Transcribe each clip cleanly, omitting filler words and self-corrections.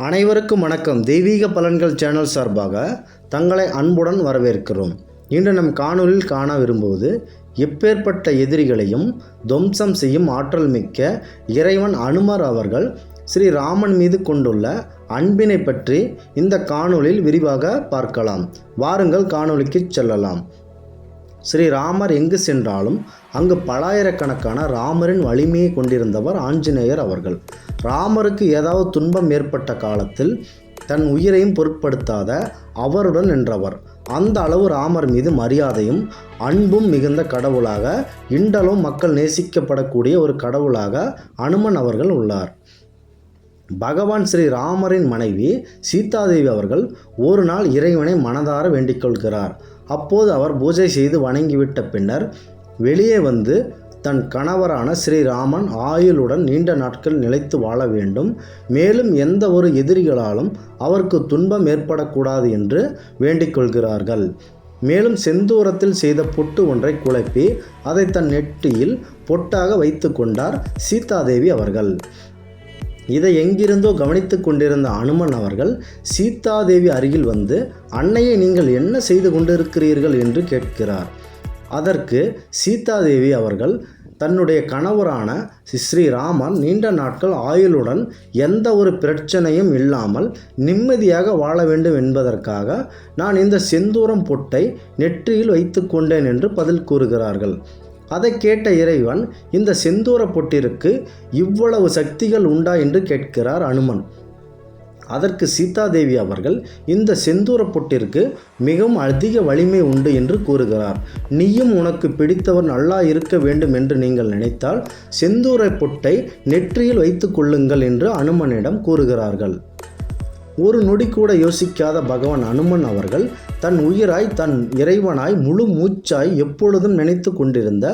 அனைவருக்கும் வணக்கம். தெய்வீக பலன்கள் சேனல் சார்பாக தங்களை அன்புடன் வரவேற்கிறோம். இன்று நம் காணொலியில் காண விரும்புவது எப்பேற்பட்ட எதிரிகளையும் துவம்சம் செய்யும் ஆற்றல் மிக்க இறைவன் அனுமர் அவர்கள் ஸ்ரீராமன் மீது கொண்டுள்ள அன்பினை பற்றி இந்த காணொலியில் விரிவாக பார்க்கலாம். வாருங்கள் காணொலிக்கு செல்லலாம். ஸ்ரீராமர் எங்கு சென்றாலும் அங்கு பலாயிரக்கணக்கான ராமரின் வலிமையை கொண்டிருந்தவர் ஆஞ்சநேயர் அவர்கள். ராமருக்கு ஏதாவது துன்பம் ஏற்பட்ட காலத்தில் தன் உயிரையும் பொருட்படுத்தாத அவருடன் நின்றவர். அந்த அளவு ராமர் மீது மரியாதையும் அன்பும் மிகுந்த கடவுளாக, இன்றளவும் மக்கள் நேசிக்கப்படக்கூடிய ஒரு கடவுளாக அனுமன் அவர்கள் உள்ளார். பகவான் ஸ்ரீராமரின் மனைவி சீதாதேவி அவர்கள் ஒரு நாள் இறைவனை மனதார வேண்டிக் கொள்கிறார். அப்போது அவர் பூஜை செய்து வணங்கிவிட்ட பின்னர் வெளியே வந்து தன் கணவரான ஸ்ரீராமன் ஆயுளுடன் நீண்ட நாட்கள் நிலைத்து வாழ வேண்டும், மேலும் எந்த ஒரு எதிரிகளாலும் அவருக்கு துன்பம் ஏற்படக்கூடாது என்று வேண்டிக் கொள்கிறார்கள். மேலும் செந்தூரத்தில் செய்த பொட்டு ஒன்றை குழப்பி அதை தன் நெற்றியில் பொட்டாக வைத்து கொண்டார் சீதாதேவி அவர்கள். இதை எங்கிருந்தோ கவனித்து கொண்டிருந்த அனுமன் அவர்கள் சீதாதேவி அருகில் வந்து, அன்னையை நீங்கள் என்ன செய்து கொண்டிருக்கிறீர்கள் என்று கேட்கிறார். அதற்கு சீதாதேவி அவர்கள் தன்னுடைய கணவரான ஸ்ரீராமன் நீண்ட நாட்கள் ஆயுளுடன் எந்த ஒரு பிரச்சனையும் இல்லாமல் நிம்மதியாக வாழ வேண்டும் என்பதற்காக நான் இந்த செந்தூரம் பொட்டை நெற்றியில் வைத்து கொண்டேன் என்று பதில் கூறுகிறார்கள். அதை கேட்ட இறைவன், இந்த செந்தூர பொட்டிற்கு இவ்வளவு சக்திகள் உண்டா என்று கேட்கிறார் அனுமன். அதற்கு சீதாதேவி அவர்கள், இந்த செந்தூர பொட்டிற்கு மிகவும் அதிக வலிமை உண்டு என்று கூறுகிறார். நீயும் உனக்கு பிடித்தவர் நல்லா இருக்க வேண்டும் என்று நீங்கள் நினைத்தால் செந்தூர பொட்டை நெற்றியில் வைத்து கொள்ளுங்கள் என்று அனுமனிடம் கூறுகிறார்கள். ஒரு நொடி கூட யோசிக்காத பகவான் அனுமன் அவர்கள் தன் உயிராய், தன் இறைவனாய், முழு மூச்சாய் எப்பொழுதும் நினைத்து கொண்டிருந்த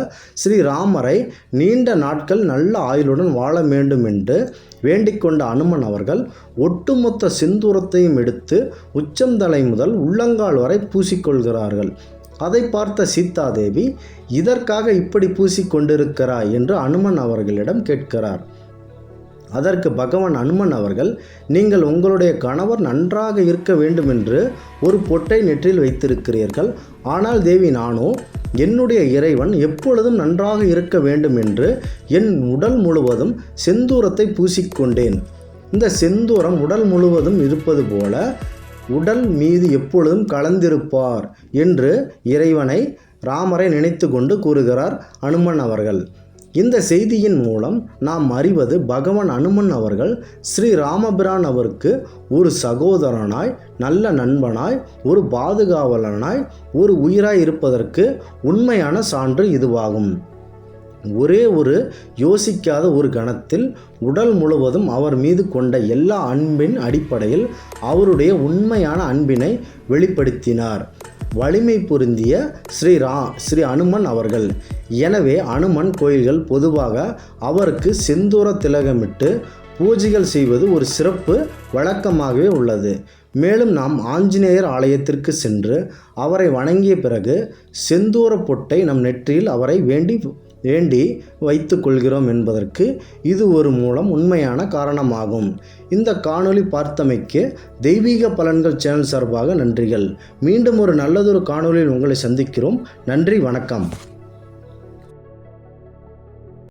ஸ்ரீராமரை நீண்ட நாட்கள் நல்ல ஆயுளுடன் வாழ வேண்டும் என்று வேண்டிக் கொண்ட அனுமன் அவர்கள் ஒட்டுமொத்த செந்தூரத்தையும் எடுத்து உச்சந்தலை முதல் உள்ளங்கால் வரை பூசிக்கொள்கிறார்கள். அதை பார்த்த சீதாதேவி, இதற்காக இப்படி பூசிக்கொண்டிருக்கிறாய் என்று அனுமன் அவர்களிடம் கேட்கிறார். அதற்கு பகவான் அனுமன் அவர்கள், நீங்கள் உங்களுடைய கணவர் நன்றாக இருக்க வேண்டும் என்று ஒரு பொட்டை நெற்றியில் வைத்திருக்கிறீர்கள். ஆனால் தேவி, நானோ என்னுடைய இறைவன் எப்பொழுதும் நன்றாக இருக்க வேண்டும் என்று என் உடல் முழுவதும் செந்தூரத்தை பூசிக்கொண்டேன். இந்த செந்தூரம் உடல் முழுவதும் இருப்பது போல உடல் மீது எப்பொழுதும் கலந்திருப்பார் என்று இறைவனை, ராமரை நினைத்து கொண்டு கூறுகிறார் அனுமன் அவர்கள். இந்த செய்தியின் மூலம் நாம் அறிவது, பகவான் அனுமன் அவர்கள் ஸ்ரீராமபிரான் அவருக்கு ஒரு சகோதரனாய், நல்ல நண்பனாய், ஒரு பாதுகாவலனாய், ஒரு உயிராய் இருப்பதற்கு உண்மையான சான்று இதுவாகும். ஒரே ஒரு யோசிக்காத ஒரு கணத்தில் உடல் முழுவதும் அவர் மீது கொண்ட எல்லா அன்பின் அடிப்படையில் அவருடைய உண்மையான அன்பினை வெளிப்படுத்தினார் வலிமை பொருந்திய ஸ்ரீ அனுமன் அவர்கள். எனவே அனுமன் கோயில்கள் பொதுவாக அவருக்கு செந்தூர திலகமிட்டு பூஜைகள் செய்வது ஒரு சிறப்பு வழக்கமாகவே உள்ளது. மேலும் நாம் ஆஞ்சநேயர் ஆலயத்திற்கு சென்று அவரை வணங்கிய பிறகு செந்தூர பொட்டை நம் நெற்றியில் அவரை வேண்டி வைத்து கொள்கிறோம் என்பதற்கு இது ஒரு மூலம் உண்மையான காரணமாகும். இந்த காணொளி பார்த்தமைக்கு தெய்வீக பலன்கள் சேனல் சார்பாக நன்றிகள். மீண்டும் ஒரு நல்லதொரு காணொளியில் உங்களை சந்திக்கிறோம். நன்றி, வணக்கம்.